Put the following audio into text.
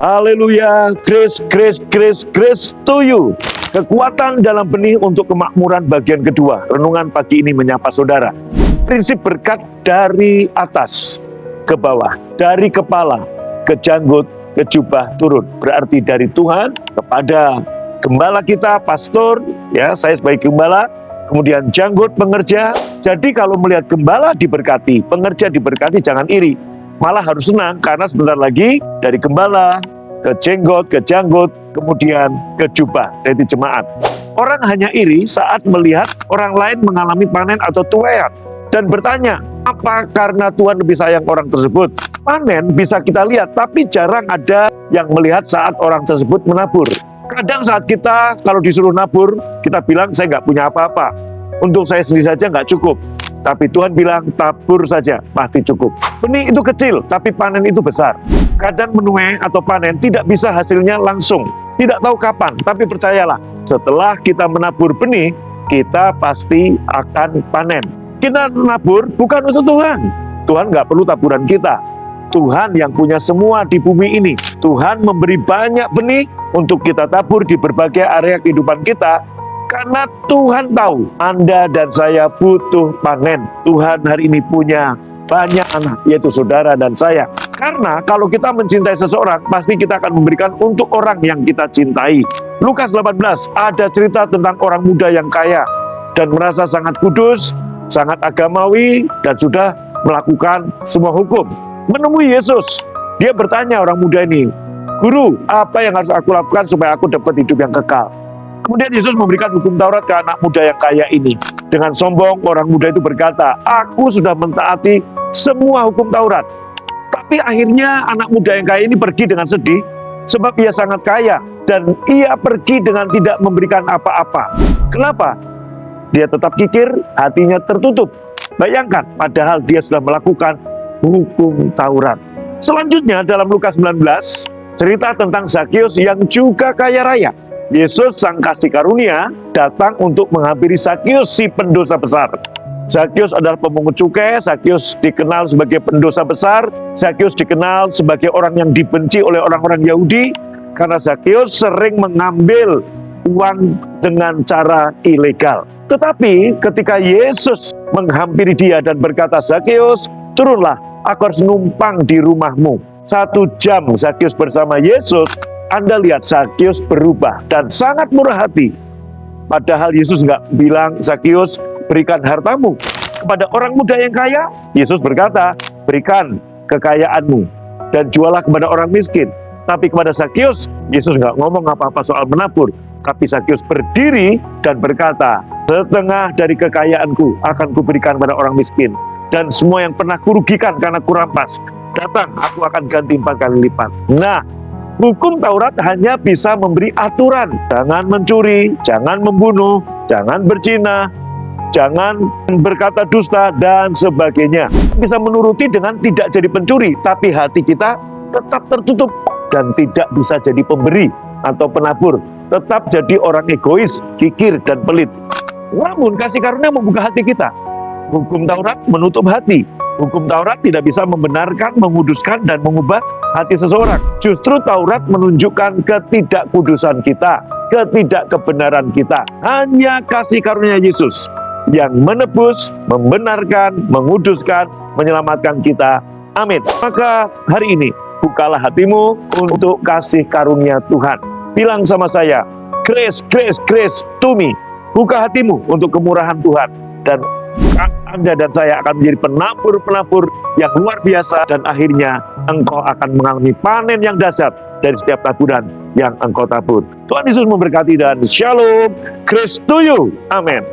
Haleluya, grace, grace, grace, grace to you. Kekuatan dalam benih untuk kemakmuran bagian kedua. Renungan pagi ini menyapa saudara. Prinsip berkat dari atas ke bawah, dari kepala ke janggut, ke jubah turun. Berarti dari Tuhan kepada gembala kita, pastor, ya saya sebagai gembala, kemudian janggut pengerja. Jadi kalau melihat gembala diberkati, pengerja diberkati, jangan iri. Malah harus senang karena sebentar lagi dari gembala ke jenggot, ke janggut, kemudian ke jubah, yaitu jemaat. Orang hanya iri saat melihat orang lain mengalami panen atau tuaian dan bertanya, apa karena Tuhan lebih sayang orang tersebut? Panen bisa kita lihat, tapi jarang ada yang melihat saat orang tersebut menabur. Kadang saat kita kalau disuruh nabur, kita bilang saya nggak punya apa-apa. Untuk saya sendiri saja nggak cukup. Tapi Tuhan bilang tabur saja pasti cukup. Benih itu kecil, tapi panen itu besar. Kadang menuai atau panen tidak bisa hasilnya langsung. Tidak tahu kapan, tapi percayalah, setelah kita menabur benih, kita pasti akan panen. Kita menabur bukan untuk Tuhan. Tuhan nggak perlu taburan kita. Tuhan yang punya semua di bumi ini. Tuhan memberi banyak benih untuk kita tabur di berbagai area kehidupan kita. Karena Tuhan tahu Anda dan saya butuh panen. Tuhan hari ini punya banyak anak, yaitu saudara dan saya. Karena kalau kita mencintai seseorang, pasti kita akan memberikan untuk orang yang kita cintai. Lukas 18, ada cerita tentang orang muda yang kaya dan merasa sangat kudus, sangat agamawi, dan sudah melakukan semua hukum. Menemui Yesus, dia bertanya orang muda ini, "Guru, apa yang harus aku lakukan supaya aku dapat hidup yang kekal?" Kemudian Yesus memberikan hukum Taurat ke anak muda yang kaya ini. Dengan sombong, orang muda itu berkata, "Aku sudah mentaati semua hukum Taurat." Tapi akhirnya anak muda yang kaya ini pergi dengan sedih, sebab ia sangat kaya, dan ia pergi dengan tidak memberikan apa-apa. Kenapa? Dia tetap kikir, hatinya tertutup. Bayangkan, padahal dia sudah melakukan hukum Taurat. Selanjutnya dalam Lukas 19, cerita tentang Zakius yang juga kaya raya. Yesus sang kasih karunia datang untuk menghampiri Zakius si pendosa besar. Zakius adalah pemungut cukai, Zakius dikenal sebagai pendosa besar, Zakius dikenal sebagai orang yang dibenci oleh orang-orang Yahudi karena Zakius sering mengambil uang dengan cara ilegal. Tetapi ketika Yesus menghampiri dia dan berkata, "Zakius, turunlah, aku harus numpang di rumahmu." 1 jam Zakius bersama Yesus, Anda lihat Zakius berubah dan sangat murah hati. Padahal Yesus nggak bilang, "Zakius, berikan hartamu." Kepada orang muda yang kaya, Yesus berkata, "Berikan kekayaanmu dan jualah kepada orang miskin." Tapi kepada Zakius, Yesus nggak ngomong apa-apa soal menabur. Tapi Zakius berdiri dan berkata, "Setengah dari kekayaanku akan kuberikan pada orang miskin. Dan semua yang pernah kurugikan karena kurampas, datang, aku akan ganti 4 kali lipat." Nah, hukum Taurat hanya bisa memberi aturan. Jangan mencuri, jangan membunuh, jangan berzina, jangan berkata dusta, dan sebagainya. Bisa menuruti dengan tidak jadi pencuri, tapi hati kita tetap tertutup dan tidak bisa jadi pemberi atau penabur. Tetap jadi orang egois, kikir, dan pelit. Namun kasih karunia membuka hati kita. Hukum Taurat menutup hati. Hukum Taurat tidak bisa membenarkan, menguduskan, dan mengubah hati seseorang. Justru Taurat menunjukkan ketidakkudusan kita, ketidakkebenaran kita. Hanya kasih karunia Yesus yang menebus, membenarkan, menguduskan, menyelamatkan kita. Amin. Maka hari ini, bukalah hatimu untuk kasih karunia Tuhan. Bilang sama saya, "Grace, grace, grace to me." Buka hatimu untuk kemurahan Tuhan. Dan Anda dan saya akan menjadi penabur-penabur yang luar biasa, dan akhirnya engkau akan mengalami panen yang dahsyat dari setiap taburan yang engkau tabur. Tuhan Yesus memberkati dan shalom, grace to you. Amin.